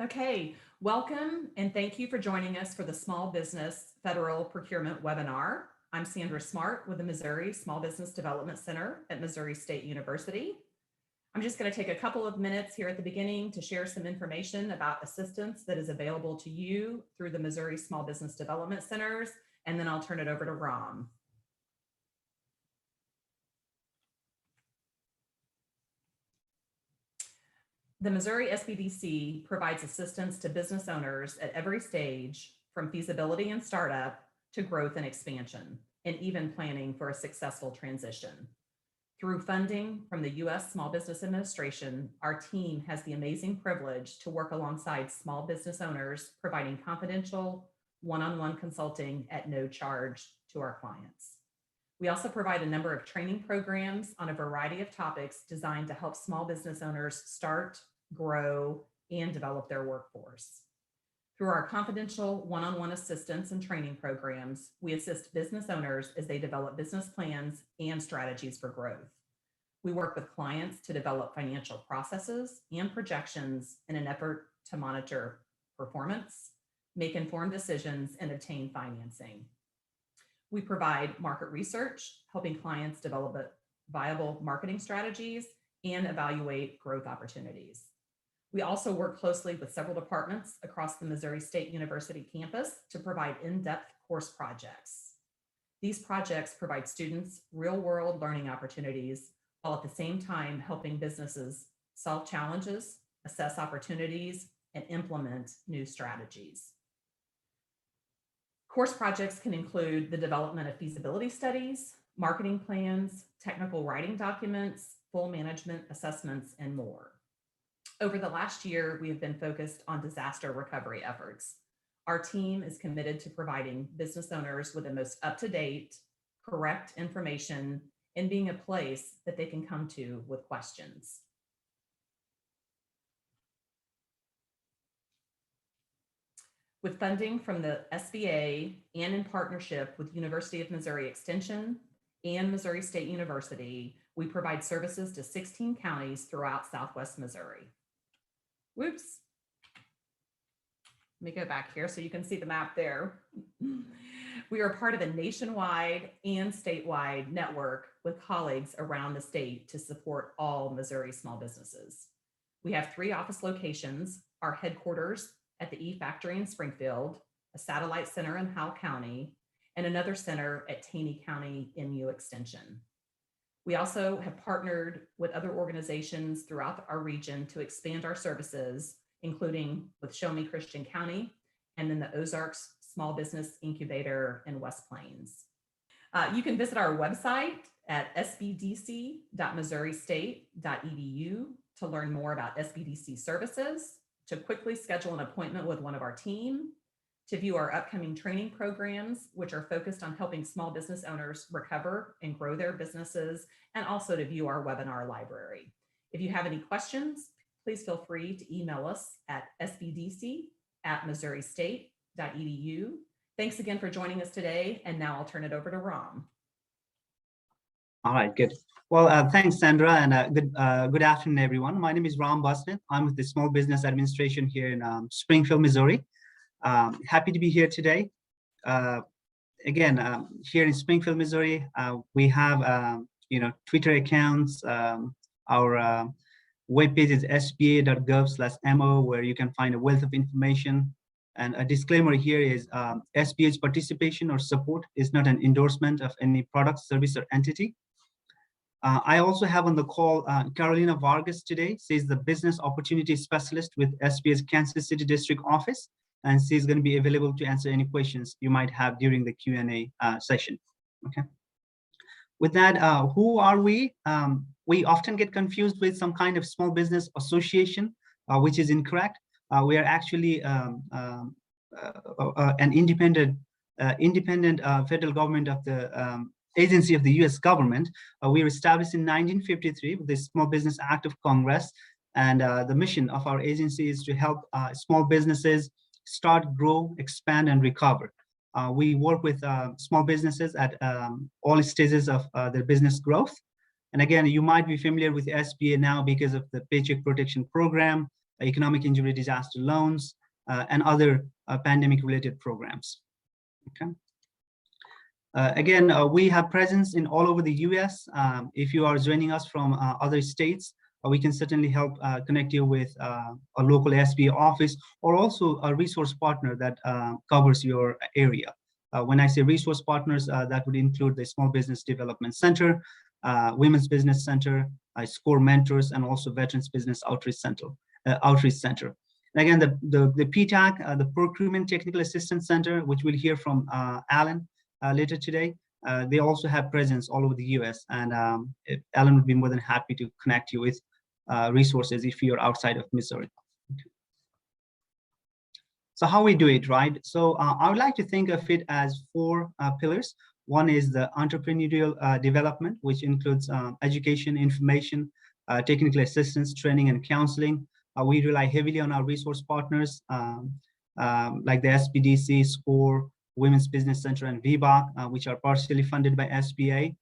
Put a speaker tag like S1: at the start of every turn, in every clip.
S1: Okay, welcome and thank you for joining us for the Small Business Federal Procurement webinar. I'm Sandra Smart with the Missouri Small Business Development Center at Missouri State University. I'm just going to take a couple of minutes here at the beginning to share some information about assistance that is available to you through the Missouri Small Business Development Centers, and then I'll turn it over to Ram. The Missouri SBDC provides assistance to business owners at every stage, from feasibility and startup to growth and expansion, and even planning for a successful transition. Through funding from the U.S. Small Business Administration, our team has the amazing privilege to work alongside small business owners, providing confidential one-on-one consulting at no charge to our clients. We also provide a number of training programs on a variety of topics designed to help small business owners start, grow, and develop their workforce. Through our confidential one-on-one assistance and training programs, we assist business owners as they develop business plans and strategies for growth. We work with clients to develop financial processes and projections in an effort to monitor performance, make informed decisions, and obtain financing. We provide market research, helping clients develop viable marketing strategies and evaluate growth opportunities. We also work closely with several departments across the Missouri State University campus to provide in-depth course projects. These projects provide students real-world learning opportunities, while at the same time helping businesses solve challenges, assess opportunities, and implement new strategies. Course projects can include the development of feasibility studies, marketing plans, technical writing documents, full management assessments, and more. Over the last year, we have been focused on disaster recovery efforts. Our team is committed to providing business owners with the most up-to-date, correct information and being a place that they can come to with questions. With funding from the SBA and in partnership with University of Missouri Extension and Missouri State University, we provide services to 16 counties throughout Southwest Missouri. Whoops. Let me go back here so you can see the map there. We are part of a nationwide and statewide network with colleagues around the state to support all Missouri small businesses. We have 3 office locations, our headquarters at the E-Factory in Springfield, a satellite center in Howell County, and another center at Taney County MU Extension. We also have partnered with other organizations throughout our region to expand our services, including with Show Me Christian County and then the Ozarks Small Business Incubator in West Plains. You can visit our website at sbdc.missourystate.edu to learn more about SBDC services, to quickly schedule an appointment with one of our team, to view our upcoming training programs, which are focused on helping small business owners recover and grow their businesses, and also to view our webinar library. If you have any questions, please feel free to email us at sbdc@missourystate.edu. Thanks again for joining us today, and now I'll turn it over to Ram.
S2: All right, good. Well, thanks, Sandra, and good afternoon, everyone. My name is Ram Basnet. I'm with the Small Business Administration here in Springfield, Missouri. Happy to be here today. Again, here in Springfield, Missouri, we have Twitter accounts. Our webpage is sba.gov/mo, where you can find a wealth of information. And a disclaimer here is SBA's participation or support is not an endorsement of any product, service, or entity. I also have on the call Carolina Vargas today. She's the Business Opportunity Specialist with SBA's Kansas City District Office, and she's going to be available to answer any questions you might have during the Q&A session. Okay. With that, who are we? We often get confused with some kind of small business association, which is incorrect. We are actually an independent federal government of the agency of the U.S. government. We were established in 1953 with the Small Business Act of Congress, and the mission of our agency is to help small businesses start, grow, expand, and recover. We work with small businesses at all stages of their business growth. And again, you might be familiar with SBA now because of the Paycheck Protection Program, economic injury disaster loans, and other pandemic-related programs. Okay. Again, we have presence in all over the US. If you are joining us from other states, we can certainly help connect you with a local SBA office or also a resource partner that covers your area. When I say resource partners, that would include the Small Business Development Center, Women's Business Center, SCORE Mentors, and also Veterans Business Outreach Center. And again, the PTAC, the Procurement Technical Assistance Center, which we'll hear from Alan later today, they also have presence all over the US, and Alan would be more than happy to connect you with resources if you're outside of Missouri. So how we do it, right? So I would like to think of it as four pillars. One is the entrepreneurial development, which includes education, information, technical assistance, training, and counseling. We rely heavily on our resource partners like the SBDC, SCORE, Women's Business Center, and VBOC, which are partially funded by SBA.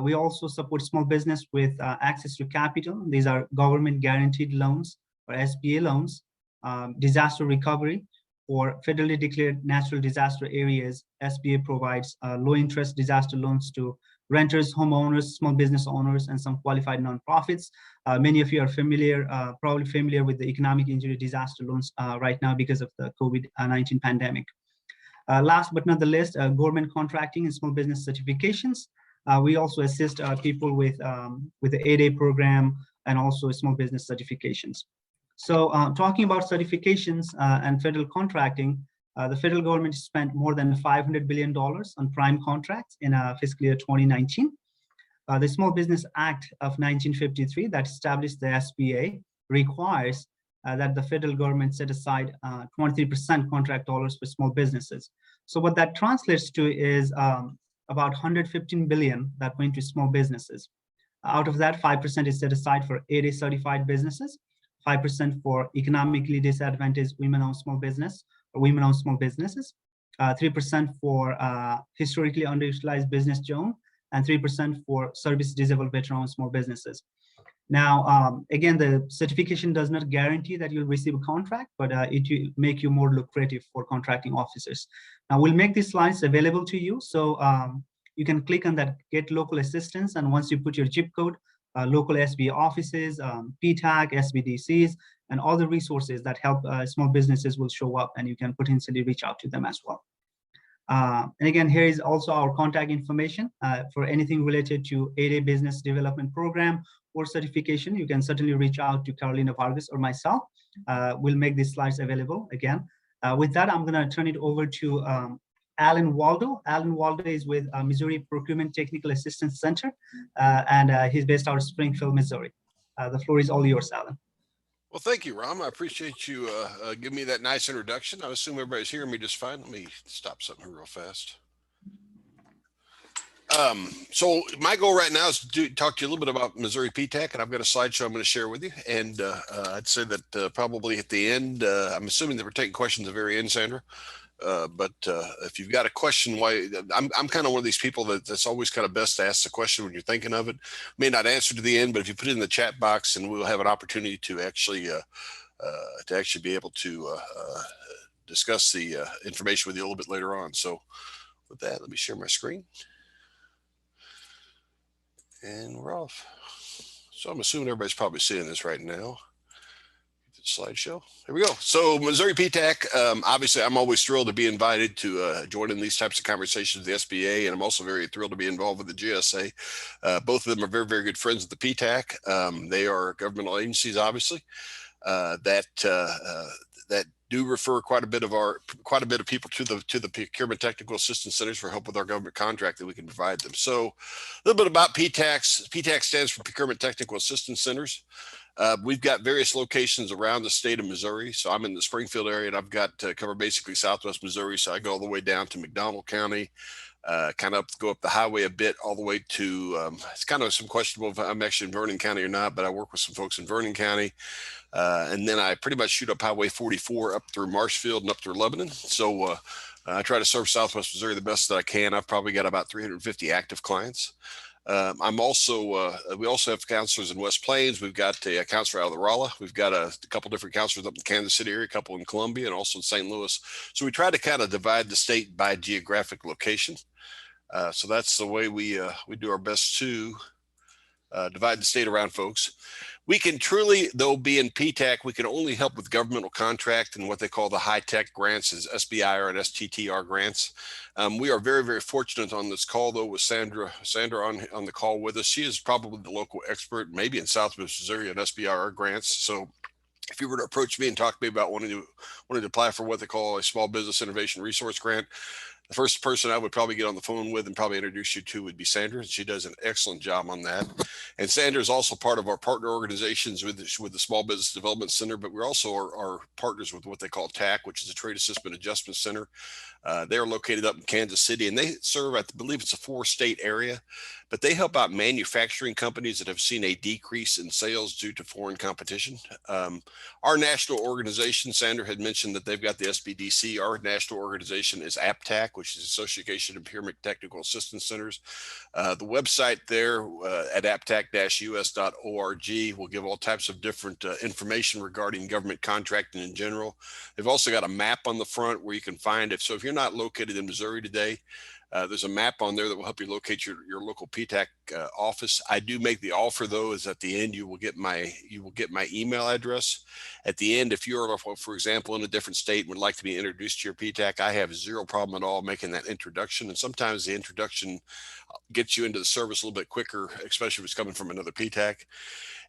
S2: We also support small business with access to capital. These are government guaranteed loans or SBA loans, disaster recovery. For federally declared natural disaster areas, SBA provides low interest disaster loans to renters, homeowners, small business owners, and some qualified nonprofits. Many of you are familiar, probably familiar with the economic injury disaster loans right now because of the COVID-19 pandemic. Last but not the least, government contracting and small business certifications. We also assist people with the 8A program and also small business certifications. So talking about certifications and federal contracting, the federal government spent more than $500 billion on prime contracts in fiscal year 2019. The Small Business Act of 1953 that established the SBA requires that the federal government set aside 23% contract dollars for small businesses. So what that translates to is about 115 billion that went to small businesses. Out of that, 5% is set aside for 8A certified businesses, 5% for economically disadvantaged women-owned small business or women-owned small businesses, 3% for historically underutilized business zone, and 3% for service disabled veteran small businesses. Now, again, the certification does not guarantee that you'll receive a contract, but it will make you more lucrative for contracting officers. Now, we'll make these slides available to you. So you can click on that Get Local Assistance. And once you put your zip code, local SBA offices, PTAC, SBDCs, and all the resources that help small businesses will show up, and you can potentially reach out to them as well. And again, here is also our contact information for anything related to 8A Business Development Program or certification. You can certainly reach out to Carolina Vargas or myself. We'll make these slides available again. With that, I'm going to turn it over to Alan Waldo. Alan Waldo is with Missouri Procurement Technical Assistance Center, and he's based out of Springfield, Missouri. The floor is all yours, Alan.
S3: Well, thank you, Ram. I appreciate you giving me that nice introduction. I assume everybody's hearing me just fine. Let me stop something real fast. So my goal right now is to talk to you a little bit about Missouri PTAC, and I've got a slideshow I'm going to share with you. And I'd say that probably at the end, I'm assuming that we're taking questions at the very end, Sandra. But if you've got a question, why I'm kind of one of these people that's always kind of best to ask the question when you're thinking of it. May not answer to the end, but if you put it in the chat box, and we'll have an opportunity to actually be able to discuss the information with you a little bit later on. So with that, let me share my screen. And we're off. So I'm assuming everybody's probably seeing this right now. Slideshow. Here we go. So Missouri PTAC, obviously I'm always thrilled to be invited to join in these types of conversations with the SBA, and I'm also very thrilled to be involved with the GSA. Both of them are very, very good friends of the PTAC. They are governmental agencies, obviously, that do refer quite a bit of people to the Procurement Technical Assistance Centers for help with our government contract that we can provide them. So a little bit about PTACs. PTAC stands for Procurement Technical Assistance Centers. We've got various locations around the state of Missouri. So I'm in the Springfield area, and I've got to cover basically Southwest Missouri. So I go all the way down to McDonald County, kind of go up the highway a bit, all the way to, it's kind of some questionable if I'm actually in Vernon County or not, but I work with some folks in Vernon County. And then I pretty much shoot up Highway 44 up through Marshfield and up through Lebanon. So I try to serve Southwest Missouri the best that I can. I've probably got about 350 active clients. I'm also, we also have counselors in West Plains. We've got a counselor out of the Raleigh. We've got a couple different counselors up in Kansas City area, a couple in Columbia, and also in St. Louis. So we try to kind of divide the state by geographic location. So that's the way we do our best to divide the state around folks. We can truly, though, be in PTAC, we can only help with governmental contract and what they call the high-tech grants, as SBIR and STTR grants. We are very, very fortunate on this call, though, with Sandra on the call with us. She is probably the local expert, maybe in Southwest Missouri, on SBIR grants. So if you were to approach me and talk to me about wanting to apply for what they call a small business innovation resource grant, the first person I would probably get on the phone with and probably introduce you to would be Sandra. She does an excellent job on that. And Sandra is also part of our partner organizations with the Small Business Development Center, but we're also our partners with what they call TAC, which is a Trade Assessment Adjustment Center. They're located up in Kansas City, and they serve, I believe it's a 4-state area, but they help out manufacturing companies that have seen a decrease in sales due to foreign competition. Our national organization, Sandra had mentioned that they've got the SBDC. Our national organization is APTAC, which is Association of Pyramid Technical Assistance Centers. The website there at aptac-us.org will give all types of different information regarding government contracting in general. They've also got a map on the front where you can find it. So if you're not located in Missouri today, there's a map on there that will help you locate your local PTAC office. I do make the offer, though, is at the end you will get my email address. At the end, if you're, for example, in a different state and would like to be introduced to your PTAC, I have zero problem at all making that introduction. And sometimes the introduction gets you into the service a little bit quicker, especially if it's coming from another PTAC.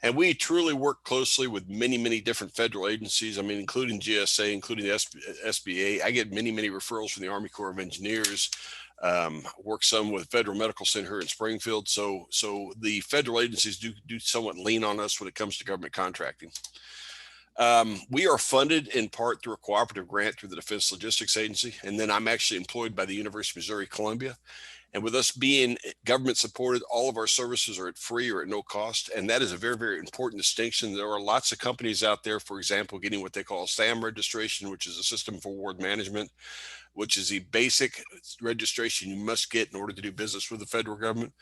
S3: And we truly work closely with many, many different federal agencies. I mean, including GSA, including the SBA. I get many, many referrals from the Army Corps of Engineers. Work some with Federal Medical Center here in Springfield. So the federal agencies do somewhat lean on us when it comes to government contracting. We are funded in part through a cooperative grant through the Defense Logistics Agency. And then I'm actually employed by the University of Missouri, Columbia. And with us being government supported, all of our services are at free or at no cost. And that is a very, very important distinction. There are lots of companies out there, for example, getting what they call SAM registration, which is a System for Award Management, which is the basic registration you must get in order to do business with the federal government.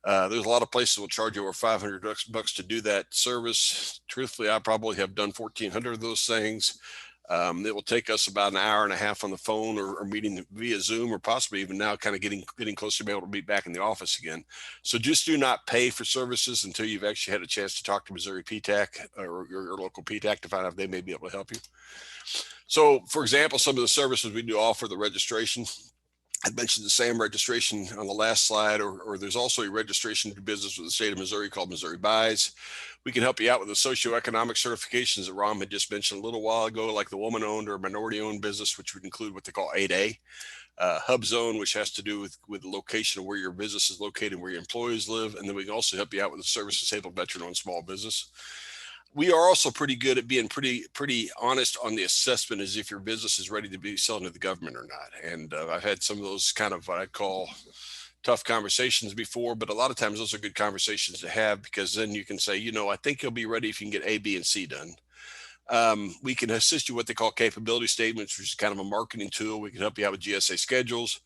S3: There's a lot of places that will charge you over $500 to do that service. Truthfully, I probably have done 1,400 of those things. It will take us about an hour and a half on the phone or meeting via Zoom, or possibly even now kind of getting close to be able to meet back in the office again. So just do not pay for services until you've actually had a chance to talk to Missouri PTAC or your local PTAC to find out if they may be able to help you. So, for example, some of the services we do offer, the registration. I mentioned the SAM registration on the last slide, or there's also a registration to do business with the state of Missouri called Missouri Buys. We can help you out with the socioeconomic certifications that Ram had just mentioned a little while ago, like the woman-owned or minority-owned business, which would include what they call 8A. Hub zone, which has to do with the location of where your business is located and where your employees live. And then we can also help you out with the service-disabled veteran-owned small business. We are also pretty good at being pretty honest on the assessment as if your business is ready to be selling to the government or not. And I've had some of those kind of what I call tough conversations before, but a lot of times those are good conversations to have, because then you can say, I think you'll be ready if you can get A, B, and C done. We can assist you with what they call capability statements, which is kind of a marketing tool. We can help you out with GSA schedules.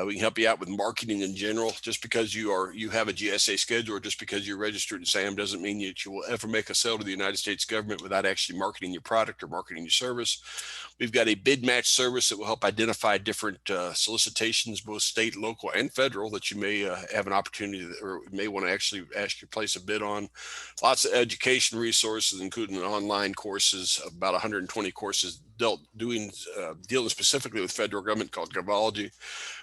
S3: We can help you out with marketing in general. Just because you have a GSA schedule, or just because you're registered in SAM, doesn't mean that you will ever make a sale to the United States government without actually marketing your product or marketing your service. We've got a bid match service that will help identify different solicitations, both state, local, and federal, that you may have an opportunity or may want to actually ask you to place a bid on. Lots of education resources, including online courses, about 120 courses dealing specifically with federal government, called Govology.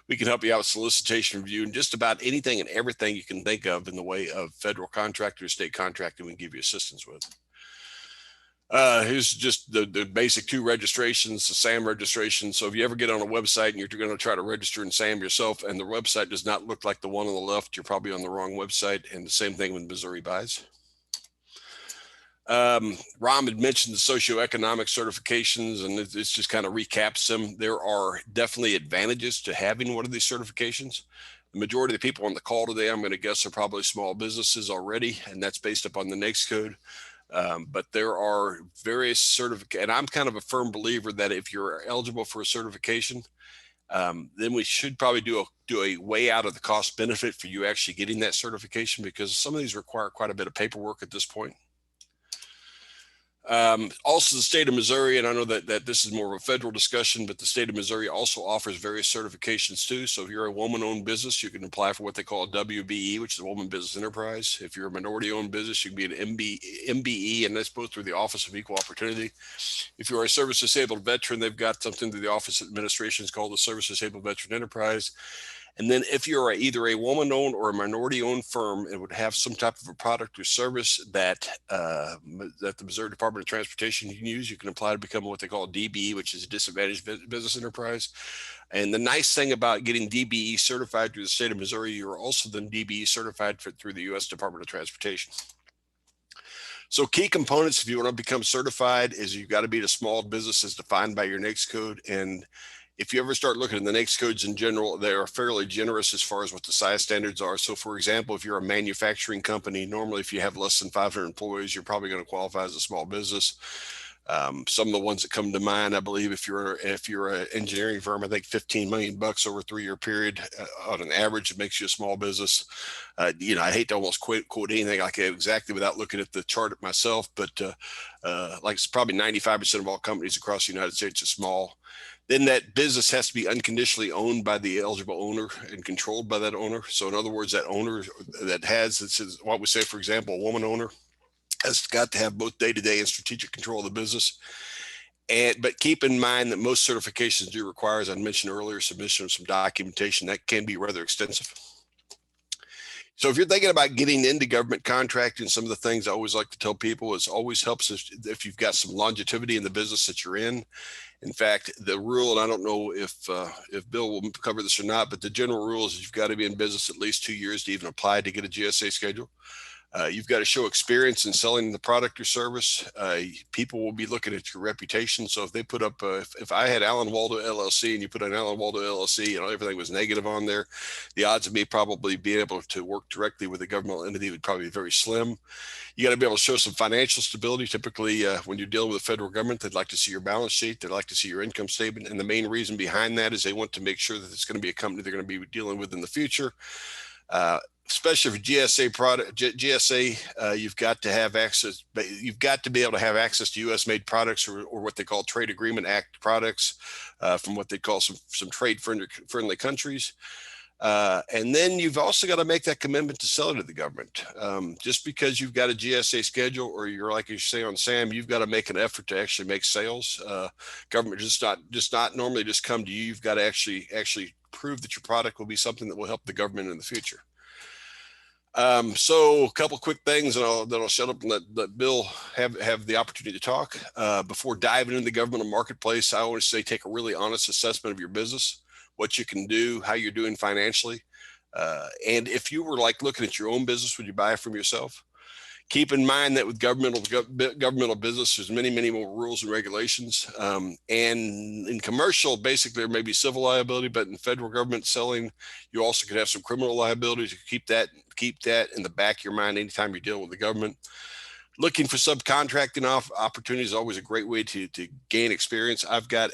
S3: We can help you out with solicitation review and just about anything and everything you can think of in the way of federal contractor or state contracting. We can give you assistance with. Here's just the basic 2 registrations, the SAM registration. So if you ever get on a website and you're going to try to register in SAM yourself, and the website does not look like the one on the left, you're probably on the wrong website. And the same thing with Missouri Buys. Ram had mentioned the socioeconomic certifications, and it's just kind of recaps them. There are definitely advantages to having one of these certifications. The majority of the people on the call today, I'm going to guess, are probably small businesses already, and that's based upon the NAICS code. But there are various and I'm kind of a firm believer that if you're eligible for a certification, then we should probably do a weigh out of the cost benefit for you actually getting that certification, because some of these require quite a bit of paperwork at this point. Also, the state of Missouri, and I know that this is more of a federal discussion, but the state of Missouri also offers various certifications too. So if you're a woman-owned business, you can apply for what they call a WBE, which is a Woman Business Enterprise. If you're a minority-owned business, you can be an MBE, and that's both through the Office of Equal Opportunity. If you're a service-disabled veteran, they've got something through the Office of Administration called the Service Disabled Veteran Enterprise. And then if you're either a woman-owned or a minority-owned firm and would have some type of a product or service that the Missouri Department of Transportation can use, you can apply to become what they call a DBE, which is a disadvantaged business enterprise. And the nice thing about getting DBE certified through the state of Missouri, you're also then DBE certified through the U.S. Department of Transportation. So key components, if you want to become certified, is you've got to be a small business as defined by your NAICS code. And if you ever start looking at the NAICS codes in general, they are fairly generous as far as what the size standards are. So for example, if you're a manufacturing company, normally if you have less than 500 employees, you're probably going to qualify as a small business. Some of the ones that come to mind, I believe, if you're an engineering firm, I think $15 million over a 3-year period on an average, it makes you a small business. I hate to almost quote anything like that exactly without looking at the chart myself, but like it's probably 95% of all companies across the United States are small. Then that business has to be unconditionally owned by the eligible owner and controlled by that owner. So in other words, that owner that has, this is what we say, for example, a woman owner has got to have both day-to-day and strategic control of the business. But keep in mind that most certifications do require, as I mentioned earlier, submission of some documentation that can be rather extensive. So if you're thinking about getting into government contracting, some of the things I always like to tell people is always helps if you've got some longevity in the business that you're in. In fact, the rule, and I don't know if Bill will cover this or not, but the general rule is you've got to be in business at least 2 years to even apply to get a GSA schedule. You've got to show experience in selling the product or service. People will be looking at your reputation. So if they put up, if I had Allen Waldo LLC and you put an Allen Waldo LLC and everything was negative on there, the odds of me probably being able to work directly with a governmental entity would probably be very slim. You got to be able to show some financial stability. Typically, when you're dealing with the federal government, they'd like to see your balance sheet. They'd like to see your income statement. And the main reason behind that is they want to make sure that it's going to be a company they're going to be dealing with in the future. Especially for GSA, you've got to have access. You've got to be able to have access to U.S. made products or what they call Trade Agreement Act products from what they call some trade friendly countries. And then you've also got to make that commitment to sell it to the government. Just because you've got a GSA schedule, or you're like you say on SAM, you've got to make an effort to actually make sales. Government just not normally just come to you. You've got to actually prove that your product will be something that will help the government in the future. So a couple quick things, and then I'll shut up and let Bill have the opportunity to talk. Before diving into the governmental marketplace, I always say take a really honest assessment of your business, what you can do, how you're doing financially. And if you were like looking at your own business, would you buy it from yourself? Keep in mind that with governmental business, there's many more rules and regulations. And in commercial, basically, there may be civil liability, but in federal government selling, you also could have some criminal liability. To keep that in the back of your mind anytime you're dealing with the government. Looking for subcontracting opportunities is always a great way to gain experience. I've got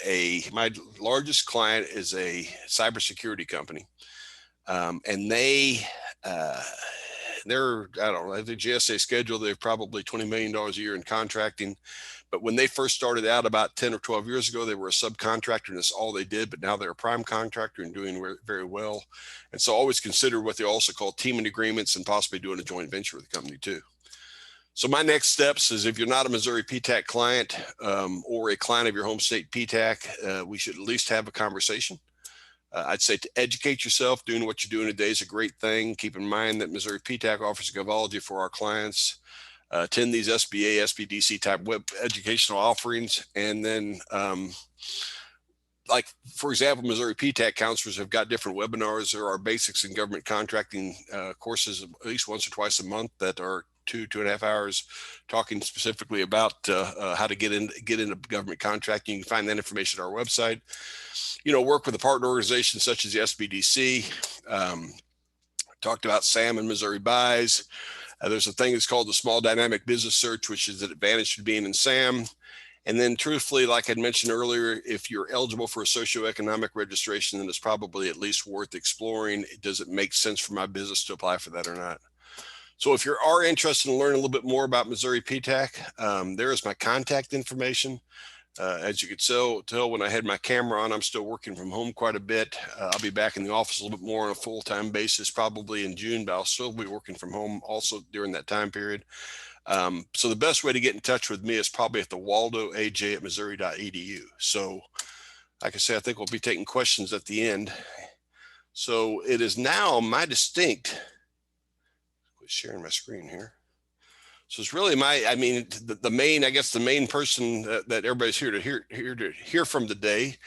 S3: my largest client is a cybersecurity company, and they're, I don't know, the GSA schedule, they're probably $20 million a year in contracting. But when they first started out about 10 or 12 years ago, they were a subcontractor and that's all they did. But now they're a prime contractor and doing very well. And so always consider what they also call teaming agreements and possibly doing a joint venture with the company too. So my next steps is if you're not a Missouri PTAC client or a client of your home state PTAC, we should at least have a conversation. I'd say to educate yourself. Doing what you're doing today is a great thing. Keep in mind that Missouri PTAC offers a Govology for our clients. Attend these SBA, SBDC type web educational offerings. And then, like, for example, Missouri PTAC counselors have got different webinars. There are basics in government contracting courses at least once or twice a month that are 2.5 hours talking specifically about how to get into government contracting. You can find that information on our website. Work with a partner organization such as the SBDC. Talked about SAM and Missouri Buys. There's a thing that's called the Small Dynamic Business Search, which is an advantage to being in SAM. And then truthfully, like I'd mentioned earlier, if you're eligible for a socioeconomic registration, then it's probably at least worth exploring. Does it make sense for my business to apply for that or not? So if you are interested in learning a little bit more about Missouri PTAC, there is my contact information. As you could tell when I had my camera on, I'm still working from home quite a bit. I'll be back in the office a little bit more on a full-time basis, probably in June, but I'll still be working from home also during that time period. So the best way to get in touch with me is probably at the Waldo AJ at Missouri.edu. So like I say, I think we'll be taking questions at the end. So it is now my distinct, quit sharing my screen here. So it's really the main, I guess the main person that everybody's here to hear from today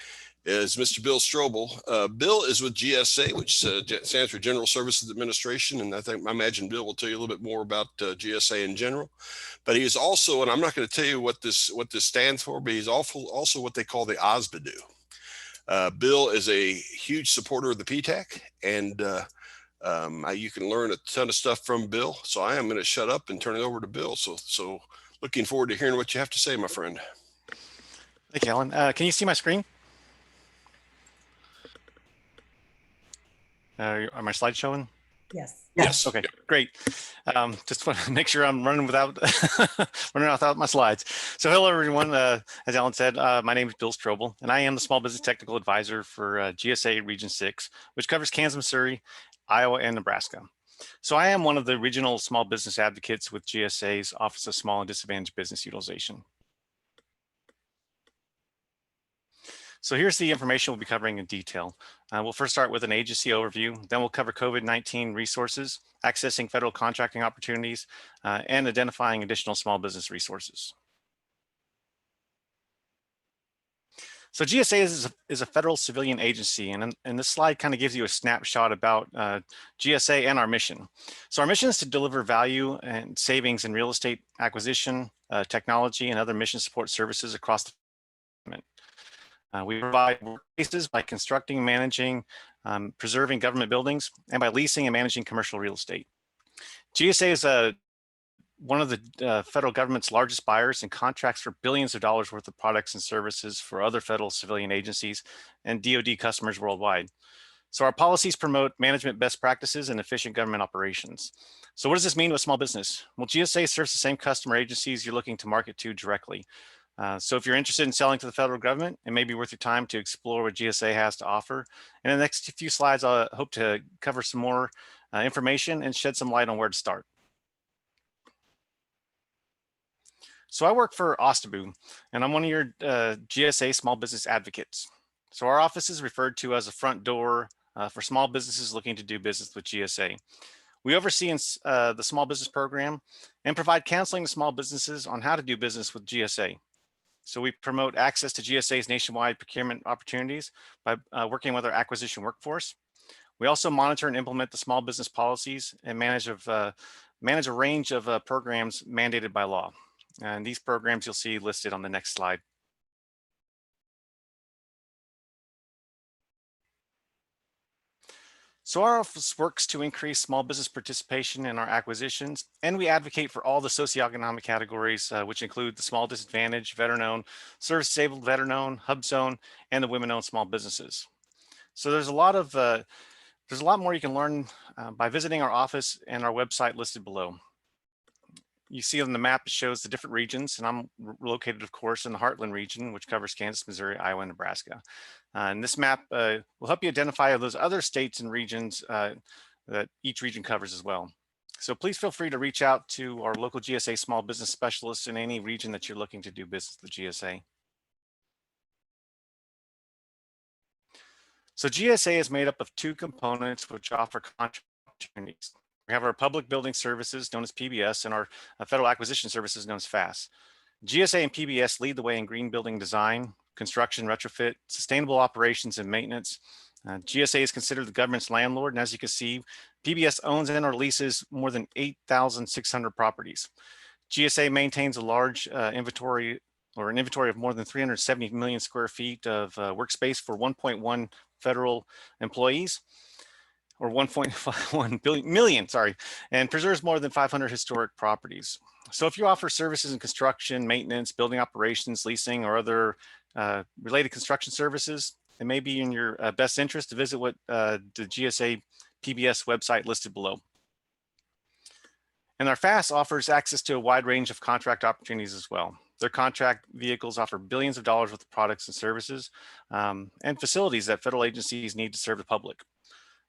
S3: is Mr. Bill Strobel. Bill is with GSA, which stands for General Services Administration. And I imagine Bill will tell you a little bit more about GSA in general. But he is also, and I'm not going to tell you what this stands for, but he's also what they call the OSBIDU. Bill is a huge supporter of the PTAC, and you can learn a ton of stuff from Bill. So I am going to shut up and turn it over to Bill. So looking forward to hearing what you have to say, my friend.
S4: Thank you, Alan. Can you see my screen? Are my slides showing?
S1: Yes.
S3: Yes.
S4: Okay, great. Just want to make sure I'm running without my slides. So hello, everyone. As Alan said, my name is Bill Strobel, and I am the Small Business Technical Advisor for GSA Region 6, which covers Kansas, Missouri, Iowa, and Nebraska. So I am one of the regional small business advocates with GSA's Office of Small and Disadvantaged Business Utilization. So here's the information we'll be covering in detail. We'll first start with an agency overview, then we'll cover COVID-19 resources, accessing federal contracting opportunities, and identifying additional small business resources. So GSA is a federal civilian agency, and this slide kind of gives you a snapshot about GSA and our mission. So our mission is to deliver value and savings in real estate acquisition, technology, and other mission support services across the government. We provide workplaces by constructing and managing, preserving government buildings, and by leasing and managing commercial real estate. GSA is one of the federal government's largest buyers and contracts for billions of dollars worth of products and services for other federal civilian agencies and DoD customers worldwide. So our policies promote management best practices and efficient government operations. So what does this mean to a small business? Well, GSA serves the same customer agencies you're looking to market to directly. So if you're interested in selling to the federal government, it may be worth your time to explore what GSA has to offer. And in the next few slides, I hope to cover some more information and shed some light on where to start. So I work for OSTABU, and I'm one of your GSA small business advocates. So our office is referred to as a front door for small businesses looking to do business with GSA. We oversee the small business program and provide counseling to small businesses on how to do business with GSA. So we promote access to GSA's nationwide procurement opportunities by working with our acquisition workforce. We also monitor and implement the small business policies and manage a range of programs mandated by law. And these programs you'll see listed on the next slide. So our office works to increase small business participation in our acquisitions, and we advocate for all the socioeconomic categories, which include the small disadvantaged, veteran-owned, service-disabled, veteran-owned, hub-zone, and the women-owned small businesses. So there's a lot more you can learn by visiting our office and our website listed below. You see on the map, it shows the different regions, and I'm located, of course, in the Heartland region, which covers Kansas, Missouri, Iowa, and Nebraska. And this map will help you identify those other states and regions that each region covers as well. So please feel free to reach out to our local GSA small business specialists in any region that you're looking to do business with GSA. So GSA is made up of two components which offer contract opportunities. We have our public building services known as PBS and our federal acquisition services known as FAS. GSA and PBS lead the way in green building design, construction, retrofit, sustainable operations, and maintenance. GSA is considered the government's landlord, and as you can see, PBS owns and or leases more than 8,600 properties. GSA maintains a large inventory of more than 370 million square feet of workspace for 1.1 federal employees. or 1.51 million, sorry, and preserves more than 500 historic properties. So if you offer services in construction, maintenance, building operations, leasing, or other related construction services, it may be in your best interest to visit what the GSA PBS website listed below. And our FAST offers access to a wide range of contract opportunities as well. Their contract vehicles offer billions of dollars worth of products and services and facilities that federal agencies need to serve the public.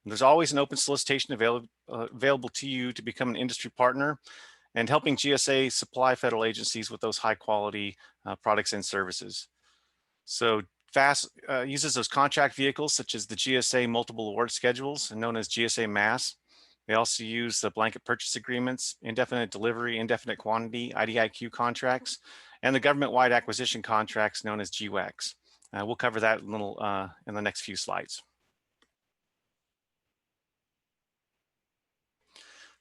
S4: And there's always an open solicitation available to you to become an industry partner and helping GSA supply federal agencies with those high quality products and services. So FAST uses those contract vehicles such as the GSA multiple award schedules, known as GSA MAS. They also use the blanket purchase agreements, indefinite delivery, indefinite quantity, IDIQ contracts, and the government-wide acquisition contracts known as GWACs. We'll cover that a little in the next few slides.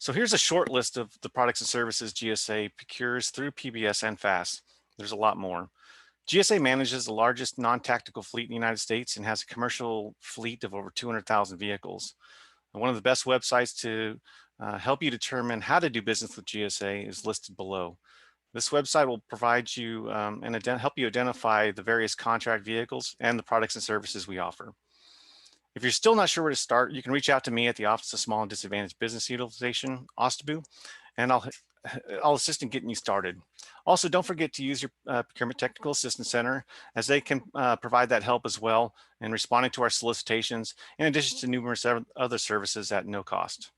S4: So here's a short list of the products and services GSA procures through PBS and FAST. There's a lot more. GSA manages the largest non-tactical fleet in the United States and has a commercial fleet of over 200,000 vehicles. One of the best websites to help you determine how to do business with GSA is listed below. This website will provide you and help you identify the various contract vehicles and the products and services we offer. If you're still not sure where to start, you can reach out to me at the Office of Small and Disadvantaged Business Utilization, OSTBU, and I'll assist in getting you started. Also, don't forget to use your Procurement Technical Assistance Center, as they can provide that help as well in responding to our solicitations, in addition to numerous other services at no cost.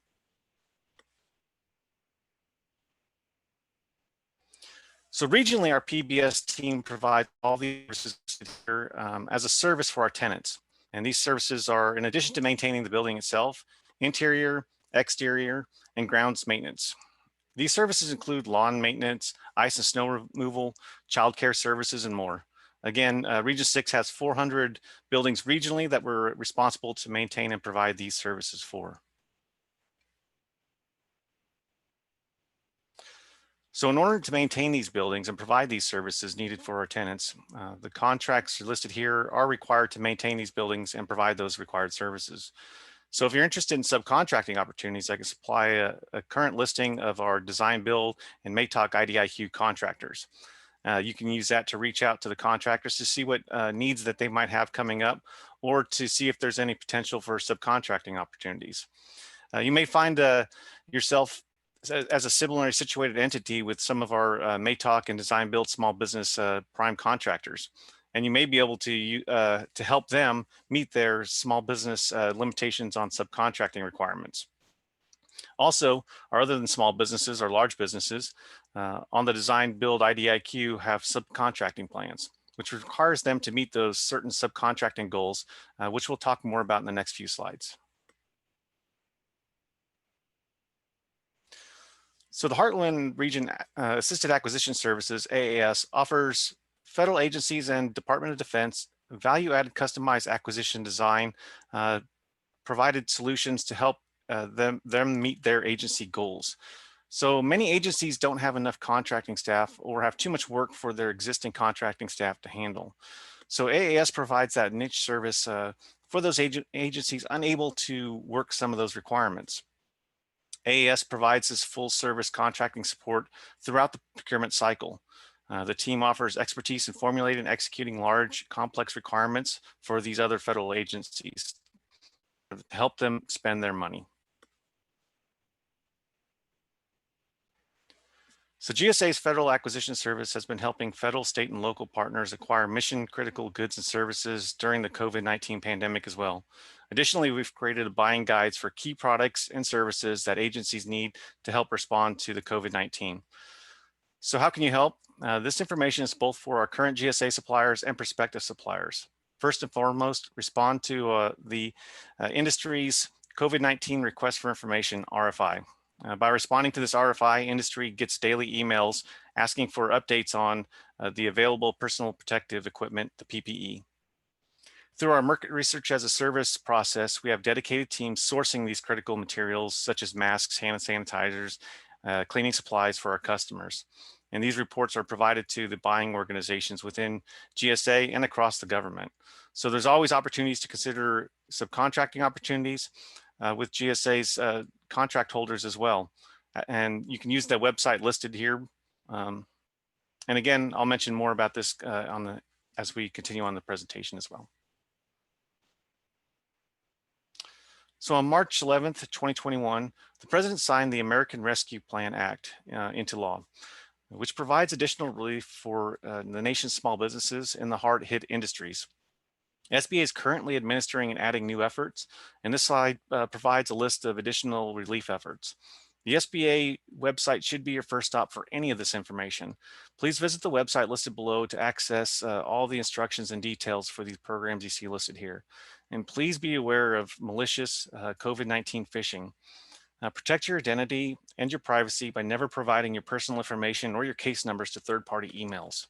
S4: So regionally, our PBS team provides all the services as a service for our tenants. And these services are, in addition to maintaining the building itself, interior, exterior, and grounds maintenance. These services include lawn maintenance, ice and snow removal, childcare services, and more. Again, Region 6 has 400 buildings regionally that we're responsible to maintain and provide these services for. So in order to maintain these buildings and provide these services needed for our tenants, the contracts listed here are required to maintain these buildings and provide those required services. So if you're interested in subcontracting opportunities, I can supply a current listing of our design, build, and MATOC IDIQ contractors. You can use that to reach out to the contractors to see what needs that they might have coming up, or to see if there's any potential for subcontracting opportunities. You may find yourself as a similarly situated entity with some of our MATOC and design build small business prime contractors. And you may be able to help them meet their small business limitations on subcontracting requirements. Also, or other than small businesses or large businesses, on the design build IDIQ have subcontracting plans, which requires them to meet those certain subcontracting goals, which we'll talk more about in the next few slides. So the Heartland Region Assisted Acquisition Services, AAS, offers federal agencies and Department of Defense value-added customized acquisition design provided solutions to help them meet their agency goals. So many agencies don't have enough contracting staff or have too much work for their existing contracting staff to handle. So AAS provides that niche service for those agencies unable to work some of those requirements. AAS provides this full service contracting support throughout the procurement cycle. The team offers expertise in formulating and executing large, complex requirements for these other federal agencies to help them spend their money. So GSA's Federal Acquisition Service has been helping federal, state, and local partners acquire mission-critical goods and services during the COVID-19 pandemic as well. Additionally, we've created buying guides for key products and services that agencies need to help respond to the COVID-19. So how can you help? This information is both for our current GSA suppliers and prospective suppliers. First and foremost, respond to the industry's COVID-19 request for information, RFI. By responding to this RFI, industry gets daily emails asking for updates on the available personal protective equipment, the PPE. Through our market research as a service process, we have dedicated teams sourcing these critical materials such as masks, hand sanitizers, cleaning supplies for our customers. And these reports are provided to the buying organizations within GSA and across the government. So there's always opportunities to consider subcontracting opportunities. with GSA's contract holders as well. And you can use the website listed here. And again, I'll mention more about this as we continue on the presentation as well. So on March 11th, 2021, the President signed the American Rescue Plan Act into law, which provides additional relief for the nation's small businesses in the hard-hit industries. SBA is currently administering and adding new efforts, and this slide provides a list of additional relief efforts. The SBA website should be your first stop for any of this information. Please visit the website listed below to access all the instructions and details for these programs you see listed here. And please be aware of malicious COVID-19 phishing. Protect your identity and your privacy by never providing your personal information or your case numbers to third-party emails.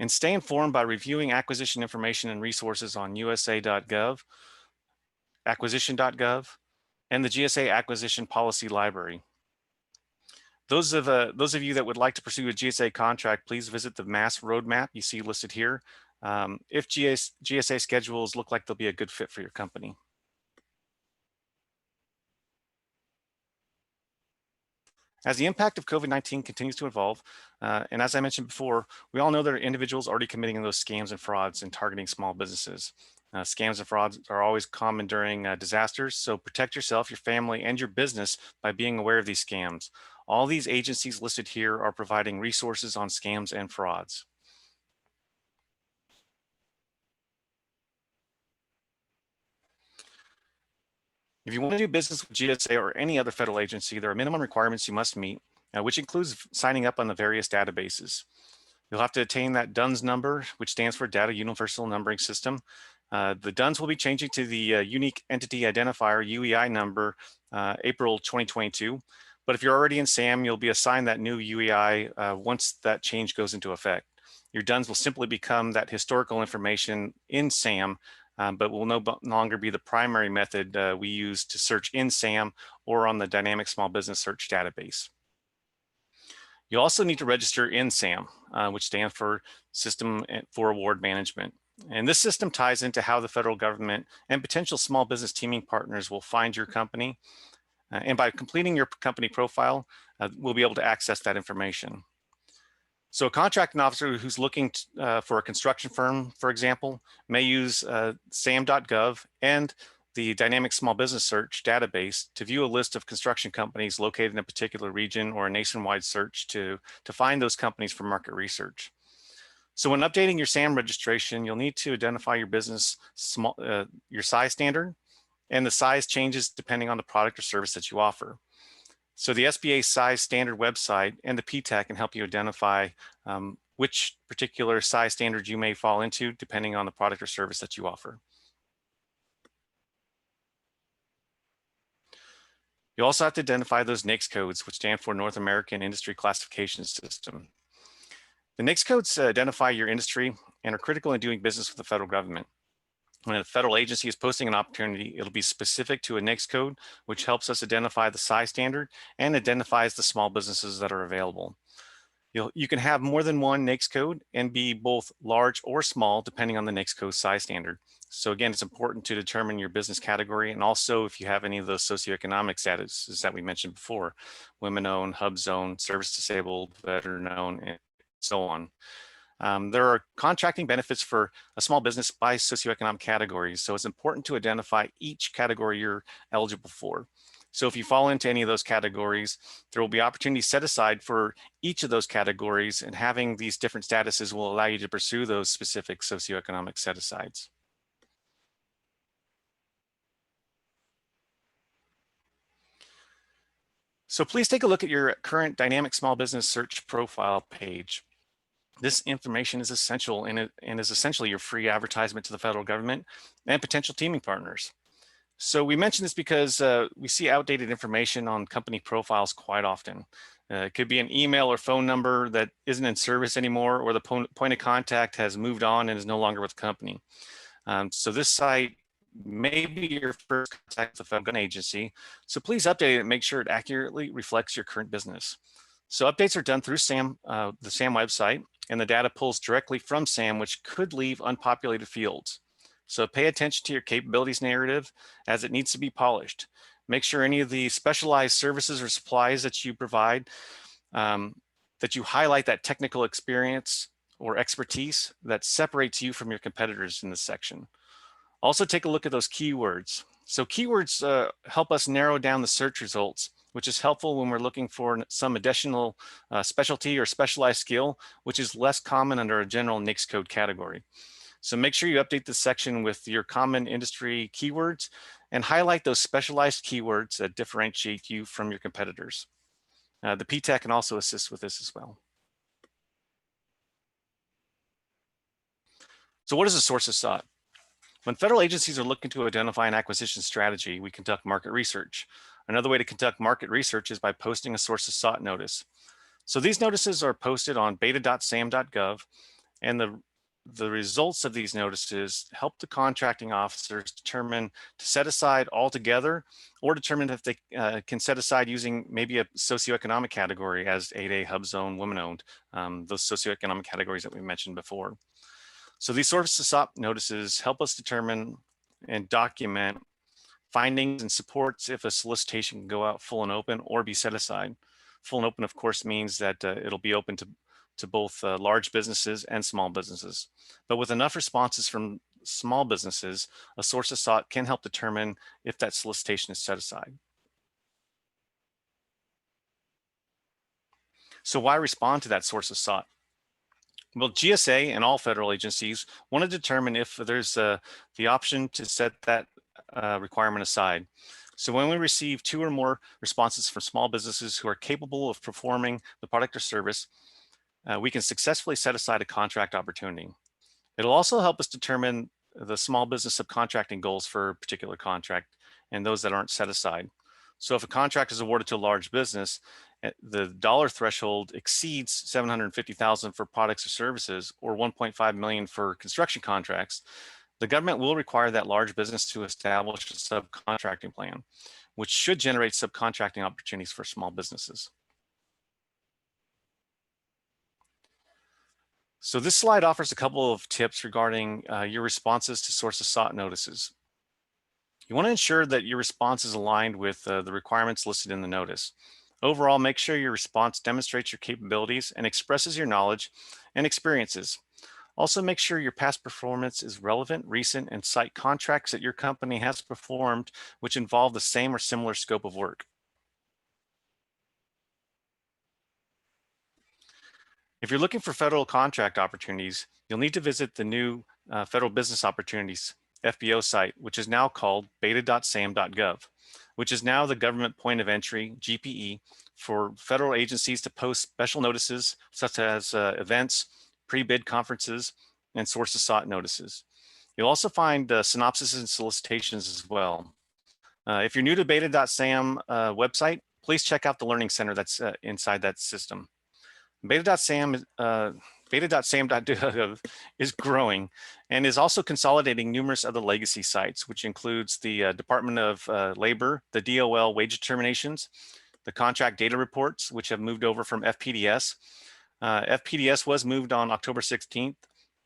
S4: And stay informed by reviewing acquisition information and resources on usa.gov, acquisition.gov, and the GSA Acquisition Policy Library. Those of you that would like to pursue a GSA contract, please visit the MAS roadmap you see listed here. If GSA schedules look like they'll be a good fit for your company. As the impact of COVID-19 continues to evolve, and as I mentioned before, we all know there are individuals already committing those scams and frauds and targeting small businesses. Scams and frauds are always common during disasters, so protect yourself, your family, and your business by being aware of these scams. All these agencies listed here are providing resources on scams and frauds. If you want to do business with GSA or any other federal agency, there are minimum requirements you must meet, which includes signing up on the various databases. You'll have to attain that DUNS number, which stands for Data Universal Numbering System. The DUNS will be changing to the Unique Entity Identifier, UEI number, April 2022. But if you're already in SAM, you'll be assigned that new UEI once that change goes into effect. Your DUNS will simply become that historical information in SAM, but will no longer be the primary method we use to search in SAM or on the Dynamic Small Business Search database. You also need to register in SAM, which stands for System for Award Management. And this system ties into how the federal government and potential small business teaming partners will find your company. And by completing your company profile, we'll be able to access that information. So a contracting officer who's looking for a construction firm, for example, may use sam.gov and the Dynamic Small Business Search database to view a list of construction companies located in a particular region or a nationwide search to find those companies for market research. So when updating your SAM registration, you'll need to identify your business, your size standard, and the size changes depending on the product or service that you offer. So the SBA size standard website and the PTAC can help you identify which particular size standard you may fall into depending on the product or service that you offer. You also have to identify those NAICS codes, which stand for North American Industry Classification System. The NAICS codes identify your industry and are critical in doing business with the federal government. When a federal agency is posting an opportunity, it'll be specific to a NAICS code, which helps us identify the size standard and identifies the small businesses that are available. You can have more than one NAICS code and be both large or small, depending on the NAICS code size standard. So again, it's important to determine your business category, and also if you have any of those socioeconomic statuses that we mentioned before, women-owned, hub zone, service disabled, veteran-owned, and so on. There are contracting benefits for a small business by socioeconomic categories, so it's important to identify each category you're eligible for. So if you fall into any of those categories, there will be opportunities set aside for each of those categories, and having these different statuses will allow you to pursue those specific socioeconomic set-asides. So please take a look at your current Dynamic Small Business Search profile page. This information is essential and is essentially your free advertisement to the federal government and potential teaming partners. So we mention this because we see outdated information on company profiles quite often. It could be an email or phone number that isn't in service anymore, or the point of contact has moved on and is no longer with the company. So this site may be your first contact with the federal government agency. So please update it and make sure it accurately reflects your current business. So updates are done through SAM, the SAM website, and the data pulls directly from SAM, which could leave unpopulated fields. So pay attention to your capabilities narrative as it needs to be polished. Make sure any of the specialized services or supplies that you provide, that you highlight that technical experience or expertise that separates you from your competitors in this section. Also take a look at those keywords. So keywords help us narrow down the search results, which is helpful when we're looking for some additional specialty or specialized skill, which is less common under a general NAICS code category. So make sure you update this section with your common industry keywords and highlight those specialized keywords that differentiate you from your competitors. The PTAC can also assist with this as well. So what is a sources sought? When federal agencies are looking to identify an acquisition strategy, we conduct market research. Another way to conduct market research is by posting a sources sought notice. So these notices are posted on beta.sam.gov, and the results of these notices help the contracting officers determine to set aside altogether or determine if they can set aside using maybe a socioeconomic category as 8A, hub zone, women-owned, those socioeconomic categories that we mentioned before. So these sources sought notices help us determine and document findings and supports if a solicitation can go out full and open or be set aside. Full and open, of course, means that it'll be open to both large businesses and small businesses. But with enough responses from small businesses, a sources sought can help determine if that solicitation is set aside. So why respond to that sources sought? Well, GSA and all federal agencies want to determine if there's the option to set that requirement aside. So when we receive 2 or more responses from small businesses who are capable of performing the product or service, we can successfully set aside a contract opportunity. It'll also help us determine the small business subcontracting goals for a particular contract and those that aren't set aside. So if a contract is awarded to a large business, the dollar threshold exceeds $750,000 for products or services or $1.5 million for construction contracts, the government will require that large business to establish a subcontracting plan, which should generate subcontracting opportunities for small businesses. So this slide offers a couple of tips regarding your responses to sources sought notices. You want to ensure that your response is aligned with the requirements listed in the notice. Overall, make sure your response demonstrates your capabilities and expresses your knowledge and experiences. Also, make sure your past performance is relevant, recent, and cite contracts that your company has performed which involve the same or similar scope of work. If you're looking for federal contract opportunities, you'll need to visit the new Federal Business Opportunities FBO site, which is now called beta.sam.gov, which is now the government point of entry, GPE, for federal agencies to post special notices such as events, pre-bid conferences, and sources sought notices. You'll also find synopses and solicitations as well. If you're new to beta.sam website, please check out the Learning Center that's inside that system. Beta.sam.gov is growing and is also consolidating numerous other legacy sites, which includes the Department of Labor, the DOL wage determinations, the contract data reports, which have moved over from FPDS. FPDS was moved on October 16th.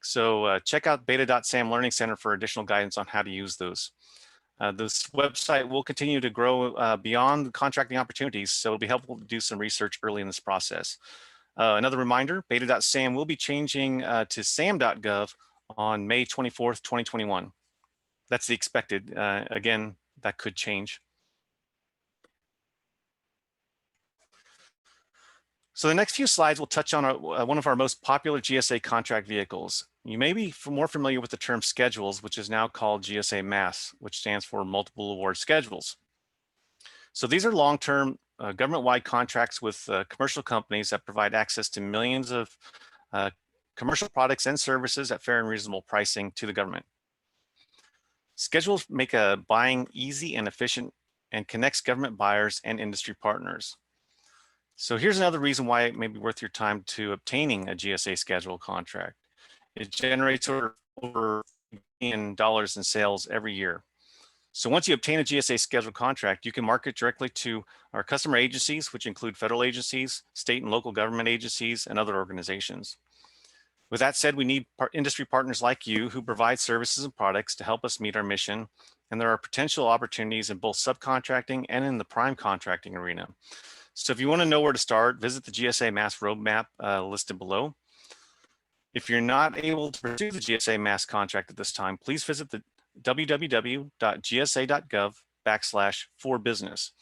S4: So check out beta.sam Learning Center for additional guidance on how to use those. This website will continue to grow beyond the contracting opportunities, so it'll be helpful to do some research early in this process. Another reminder, beta.sam will be changing to sam.gov on May 24th, 2021. That's the expected. Again, that could change. So the next few slides will touch on one of our most popular GSA contract vehicles. You may be more familiar with the term schedules, which is now called GSA MAS, which stands for Multiple Award Schedules. So these are long-term government-wide contracts with commercial companies that provide access to millions of commercial products and services at fair and reasonable pricing to the government. Schedules make buying easy and efficient and connects government buyers and industry partners. So here's another reason why it may be worth your time to obtaining a GSA schedule contract. It generates over $1 billion in sales every year. So once you obtain a GSA scheduled contract, you can market directly to our customer agencies, which include federal agencies, state and local government agencies, and other organizations. With that said, we need industry partners like you who provide services and products to help us meet our mission. And there are potential opportunities in both subcontracting and in the prime contracting arena. So if you want to know where to start, visit the GSA Mass Roadmap listed below. If you're not able to pursue the GSA Mass contract at this time, please visit the www.gsa.gov/for-business.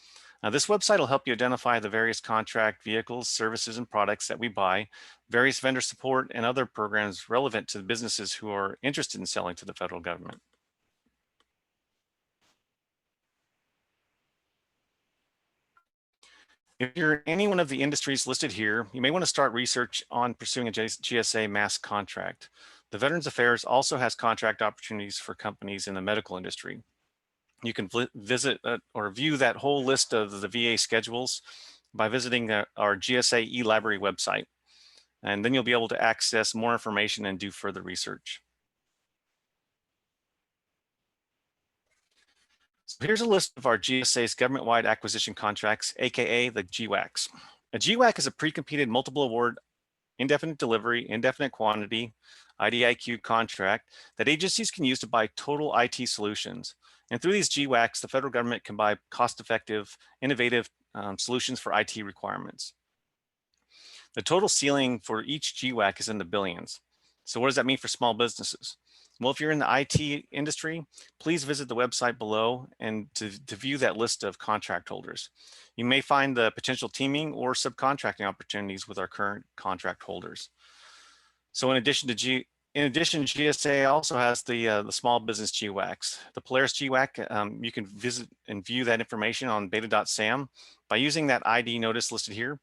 S4: Now, this website will help you identify the various contract vehicles, services, and products that we buy, various vendor support, and other programs relevant to the businesses who are interested in selling to the federal government. If you're in any one of the industries listed here, you may want to start research on pursuing a GSA Mass contract. The Veterans Affairs also has contract opportunities for companies in the medical industry. You can visit or view that whole list of the VA schedules by visiting our GSA e-library website. And then you'll be able to access more information and do further research. So here's a list of our GSA's government-wide acquisition contracts, AKA the GWACs. A GWAC is a pre-competed multiple award, indefinite delivery, indefinite quantity, IDIQ contract that agencies can use to buy total IT solutions. And through these GWACs, the federal government can buy cost-effective, innovative solutions for IT requirements. The total ceiling for each GWAC is in the billions. So what does that mean for small businesses? Well, if you're in the IT industry, please visit the website below and to view that list of contract holders. You may find the potential teaming or subcontracting opportunities with our current contract holders. So in addition, GSA also has the small business GWACs. The Polaris GWAC, you can visit and view that information on beta.sam by using that ID notice listed here.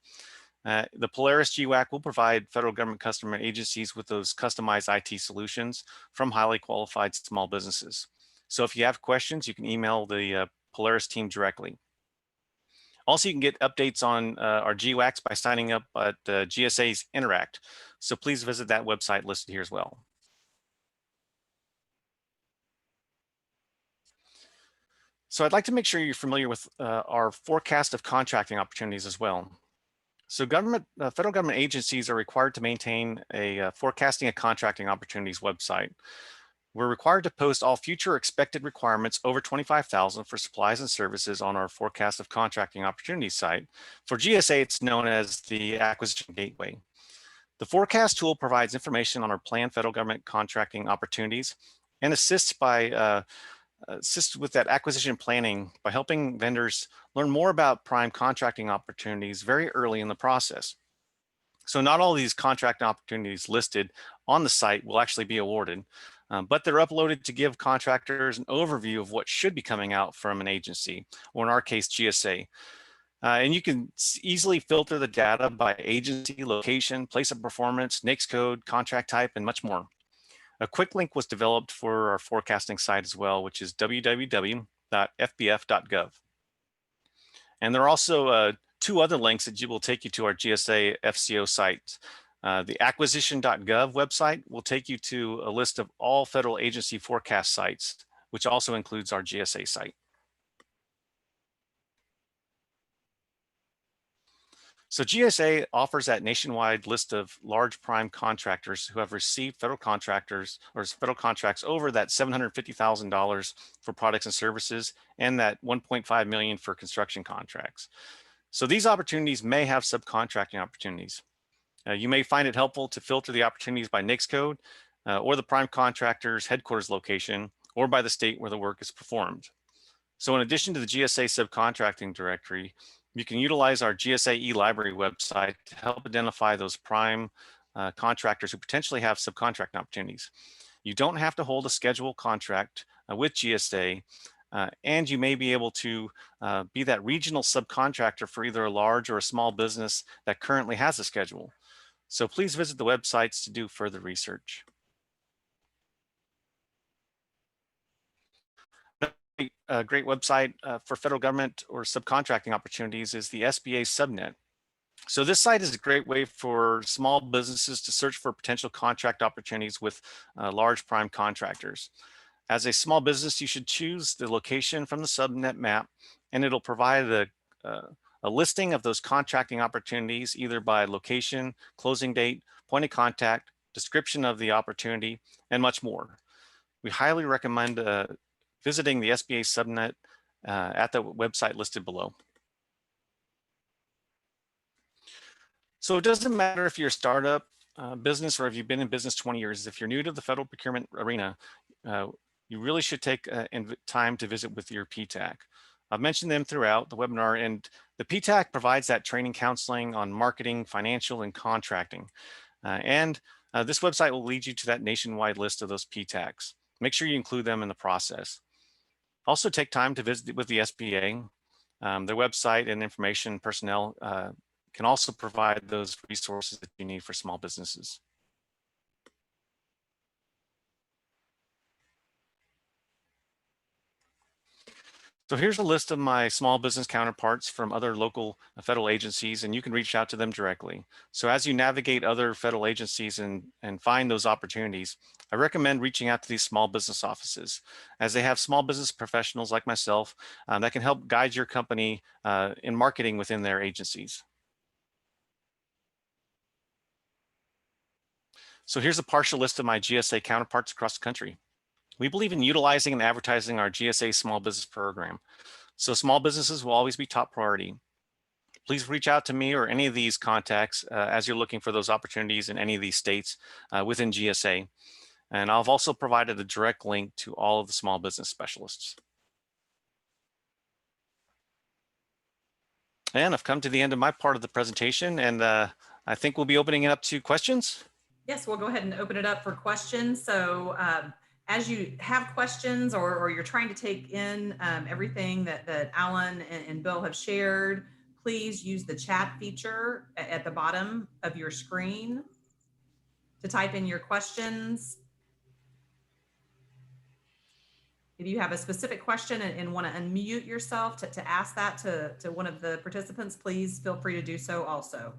S4: The Polaris GWAC will provide federal government customer agencies with those customized IT solutions from highly qualified small businesses. So if you have questions, you can email the Polaris team directly. Also, you can get updates on our GWACs by signing up at GSA's Interact. So please visit that website listed here as well. So I'd like to make sure you're familiar with our forecast of contracting opportunities as well. So federal government agencies are required to maintain a forecasting and contracting opportunities website. We're required to post all future expected requirements over 25,000 for supplies and services on our forecast of contracting opportunities site. For GSA, it's known as the Acquisition Gateway. The forecast tool provides information on our planned federal government contracting opportunities and assists with that acquisition planning by helping vendors learn more about prime contracting opportunities very early in the process. So not all of these contract opportunities listed on the site will actually be awarded, but they're uploaded to give contractors an overview of what should be coming out from an agency, or in our case, GSA. And you can easily filter the data by agency, location, place of performance, NAICS code, contract type, and much more. A quick link was developed for our forecasting site as well, which is www.fbf.gov. And there are also two other links that will take you to our GSA FCO site. The acquisition.gov website will take you to a list of all federal agency forecast sites, which also includes our GSA site. So GSA offers that nationwide list of large prime contractors who have received federal contracts over that $750,000 for products and services and that $1.5 million for construction contracts. So these opportunities may have subcontracting opportunities. You may find it helpful to filter the opportunities by NAICS code or the prime contractor's headquarters location or by the state where the work is performed. So in addition to the GSA subcontracting directory, you can utilize our GSA e-library website to help identify those prime contractors who potentially have subcontract opportunities. You don't have to hold a scheduled contract with GSA, and you may be able to be that regional subcontractor for either a large or a small business that currently has a schedule. So please visit the websites to do further research. A great website for federal government or subcontracting opportunities is the SBA Subnet. So this site is a great way for small businesses to search for potential contract opportunities with large prime contractors. As a small business, you should choose the location from the subnet map, and it'll provide a listing of those contracting opportunities either by location, closing date, point of contact, description of the opportunity, and much more. We highly recommend visiting the SBA subnet at the website listed below. So it doesn't matter if you're a startup business or if you've been in business 20 years. If you're new to the federal procurement arena, you really should take time to visit with your PTAC. I've mentioned them throughout the webinar, and the PTAC provides that training counseling on marketing, financial, and contracting. This website will lead you to that nationwide list of those PTACs. Make sure you include them in the process. Also take time to visit with the SBA. Their website and information personnel can also provide those resources that you need for small businesses. So here's a list of my small business counterparts from other local federal agencies, and you can reach out to them directly. So as you navigate other federal agencies and find those opportunities, I recommend reaching out to these small business offices, as they have small business professionals like myself that can help guide your company in marketing within their agencies. So here's a partial list of my GSA counterparts across the country. We believe in utilizing and advertising our GSA small business program. So small businesses will always be top priority. Please reach out to me or any of these contacts as you're looking for those opportunities in any of these states within GSA. And I've also provided a direct link to all of the small business specialists. And I've come to the end of my part of the presentation, and I think we'll be opening it up to questions.
S1: Yes, we'll go ahead and open it up for questions. So as you have questions or you're trying to take in everything that Alan and Bill have shared, please use the chat feature at the bottom of your screen to type in your questions. If you have a specific question and want to unmute yourself to ask that to one of the participants, please feel free to do so also.